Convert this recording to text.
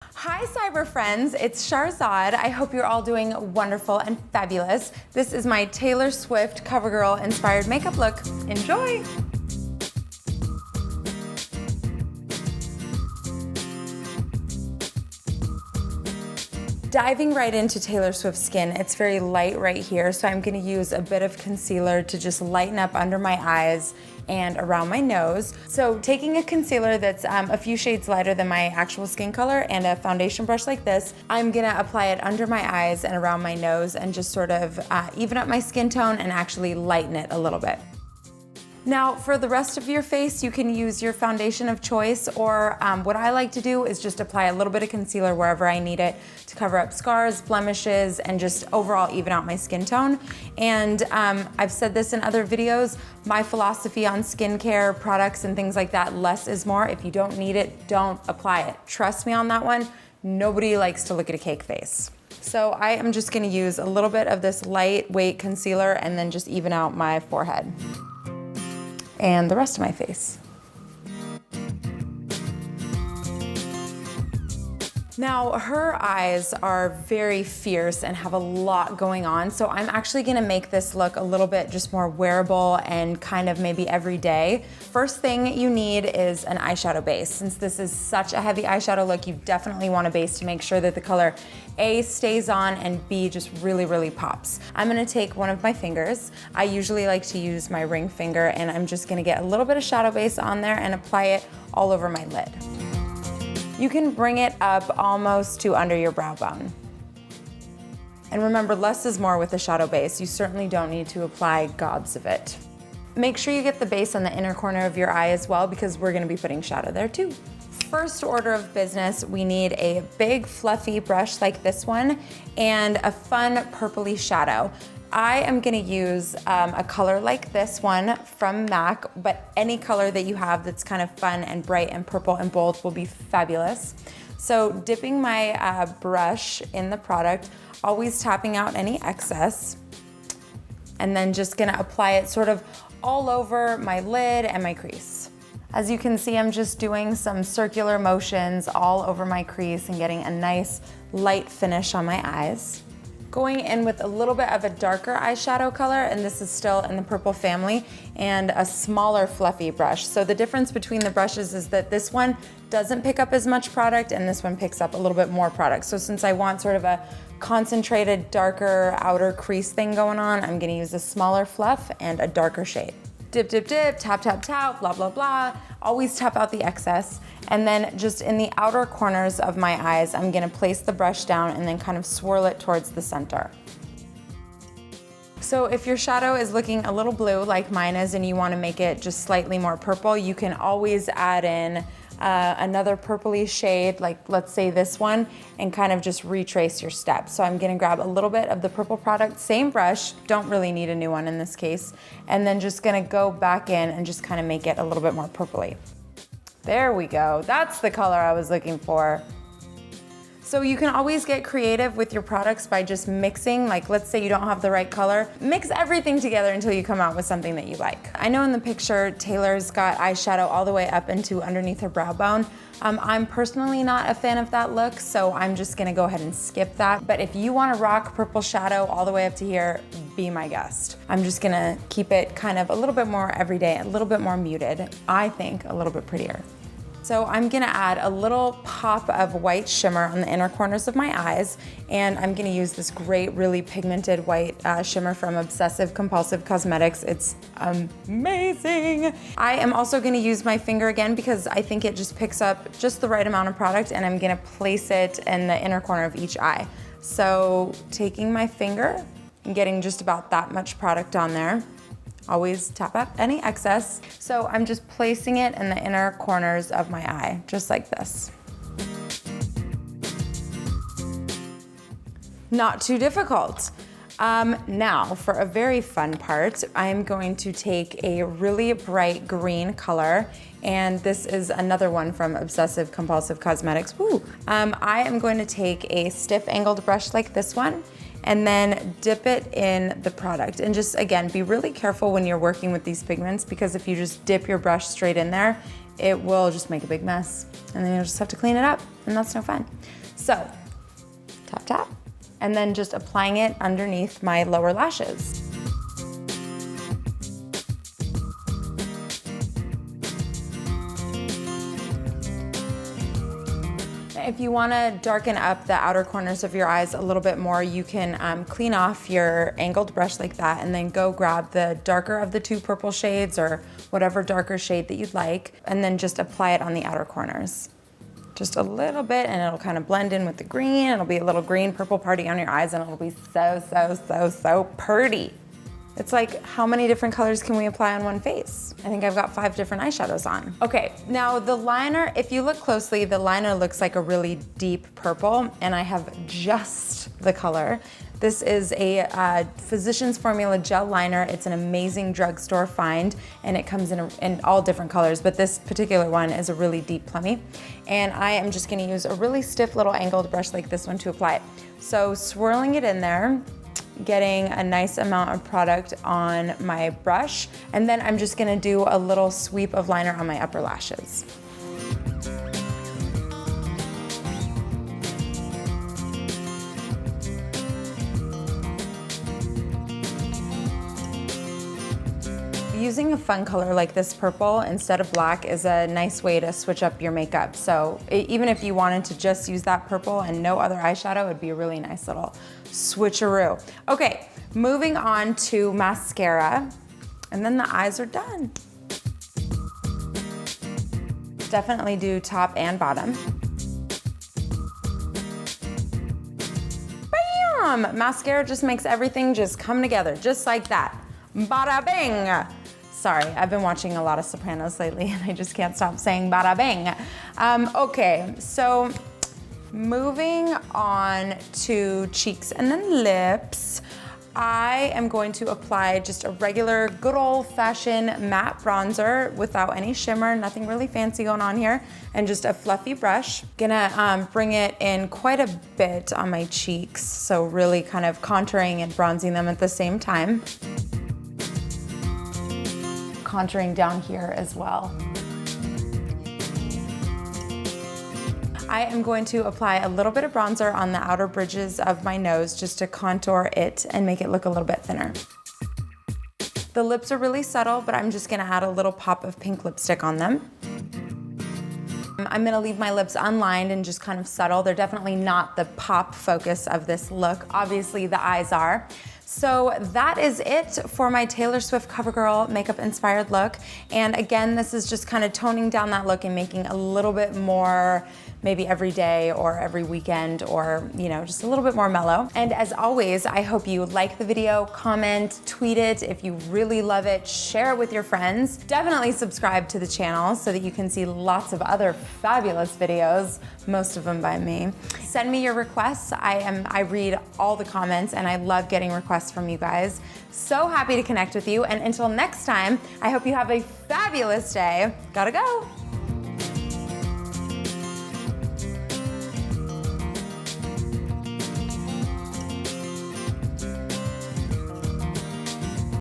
Hi cyber friends, it's Sharzad. I hope you're all doing wonderful and fabulous. This is my Taylor Swift CoverGirl inspired makeup look. Enjoy! Diving right into Taylor Swift's skin, it's very light right here, so I'm gonna use a bit of concealer to just lighten up under my eyes and around my nose. So taking a concealer that's a few shades lighter than my actual skin color and a foundation brush like this, I'm gonna apply it under my eyes and around my nose and just sort of even up my skin tone and actually lighten it a little bit. Now, for the rest of your face, you can use your foundation of choice, or what I like to do is just apply a little bit of concealer wherever I need it to cover up scars, blemishes, and just overall even out my skin tone. And I've said this in other videos, my philosophy on skincare products and things like that, less is more. If you don't need it, don't apply it. Trust me on that one. Nobody likes to look at a cake face. So I am just gonna use a little bit of this lightweight concealer and then just even out my forehead and the rest of my face. Now, her eyes are very fierce and have a lot going on, so I'm actually gonna make this look a little bit just more wearable and kind of maybe everyday. First thing you need is an eyeshadow base. Since this is such a heavy eyeshadow look, you definitely want a base to make sure that the color A, stays on, and B, just really, really pops. I'm gonna take one of my fingers. I usually like to use my ring finger, and I'm just gonna get a little bit of shadow base on there and apply it all over my lid. You can bring it up almost to under your brow bone. And remember, less is more with the shadow base. You certainly don't need to apply gobs of it. Make sure you get the base on the inner corner of your eye as well, because we're gonna be putting shadow there too. First order of business, we need a big fluffy brush like this one and a fun purpley shadow. I am gonna use a color like this one from MAC, but any color that you have that's kind of fun and bright and purple and bold will be fabulous. So dipping my brush in the product, always tapping out any excess, and then just gonna apply it sort of all over my lid and my crease. As you can see, I'm just doing some circular motions all over my crease and getting a nice light finish on my eyes. Going in with a little bit of a darker eyeshadow color, and this is still in the purple family, and a smaller fluffy brush. So the difference between the brushes is that this one doesn't pick up as much product and this one picks up a little bit more product. So since I want sort of a concentrated, darker outer crease thing going on, I'm gonna use a smaller fluff and a darker shade. Dip, dip, dip, tap, tap, tap, blah, blah, blah. Always tap out the excess. And then just in the outer corners of my eyes, I'm gonna place the brush down and then kind of swirl it towards the center. So if your shadow is looking a little blue like mine is and you wanna make it just slightly more purple, you can always add in another purpley shade, like let's say this one, and kind of just retrace your steps. So I'm gonna grab a little bit of the purple product, same brush, don't really need a new one in this case, and then just gonna go back in and just kind of make it a little bit more purpley. There we go, that's the color I was looking for. So you can always get creative with your products by just mixing, like let's say you don't have the right color, mix everything together until you come out with something that you like. I know in the picture, Taylor's got eyeshadow all the way up into underneath her brow bone. I'm personally not a fan of that look, so I'm just gonna go ahead and skip that. But if you wanna rock purple shadow all the way up to here, be my guest. I'm just gonna keep it kind of a little bit more everyday, a little bit more muted, I think a little bit prettier. So I'm gonna add a little pop of white shimmer on the inner corners of my eyes, and I'm gonna use this great, really pigmented white shimmer from Obsessive Compulsive Cosmetics. It's amazing. I am also gonna use my finger again because I think it just picks up just the right amount of product, and I'm gonna place it in the inner corner of each eye. So taking my finger and getting just about that much product on there. Always tap up any excess. So I'm just placing it in the inner corners of my eye, just like this. Not too difficult. Now for a very fun part, I'm going to take a really bright green color, and this is another one from Obsessive Compulsive Cosmetics. Woo. I am going to take a stiff angled brush like this one, and then dip it in the product. And just, again, be really careful when you're working with these pigments, because if you just dip your brush straight in there, it will just make a big mess. And then you'll just have to clean it up, and that's no fun. So, tap, tap, and then just applying it underneath my lower lashes. If you want to darken up the outer corners of your eyes a little bit more, you can clean off your angled brush like that and then go grab the darker of the two purple shades or whatever darker shade that you'd like, and then just apply it on the outer corners. Just a little bit, and it'll kind of blend in with the green. It'll be a little green purple party on your eyes, and it'll be so, so, so, so pretty. It's like, how many different colors can we apply on one face? I think I've got 5 different eyeshadows on. Okay, now the liner, if you look closely, the liner looks like a really deep purple, and I have just the color. This is a Physicians Formula gel liner. It's an amazing drugstore find, and it comes in all different colors, but this particular one is a really deep plummy. And I am just gonna use a really stiff little angled brush like this one to apply it. So swirling it in there, getting a nice amount of product on my brush, and then I'm just gonna do a little sweep of liner on my upper lashes. Using a fun color like this purple instead of black is a nice way to switch up your makeup. So even if you wanted to just use that purple and no other eyeshadow, it'd be a really nice little switcheroo. Okay, moving on to mascara, and then the eyes are done. Definitely do top and bottom. Bam! Mascara just makes everything just come together, just like that. Bada bing! Sorry, I've been watching a lot of Sopranos lately and I just can't stop saying bada bing. Okay, so moving on to cheeks and then lips, I am going to apply just a regular good old-fashioned matte bronzer without any shimmer, nothing really fancy going on here, and just a fluffy brush. Gonna bring it in quite a bit on my cheeks, so really kind of contouring and bronzing them at the same time. Contouring down here as well. I am going to apply a little bit of bronzer on the outer bridges of my nose just to contour it and make it look a little bit thinner. The lips are really subtle, but I'm just gonna add a little pop of pink lipstick on them. I'm gonna leave my lips unlined and just kind of subtle. They're definitely not the pop focus of this look. Obviously the eyes are. So that is it for my Taylor Swift CoverGirl makeup inspired look. And again, this is just kind of toning down that look and making a little bit more maybe every day or every weekend, or just a little bit more mellow. And as always, I hope you like the video, comment, tweet it if you really love it, share it with your friends. Definitely subscribe to the channel so that you can see lots of other fabulous videos, most of them by me. Send me your requests. I read all the comments and I love getting requests from you guys. So happy to connect with you. And until next time, I hope you have a fabulous day. Gotta go.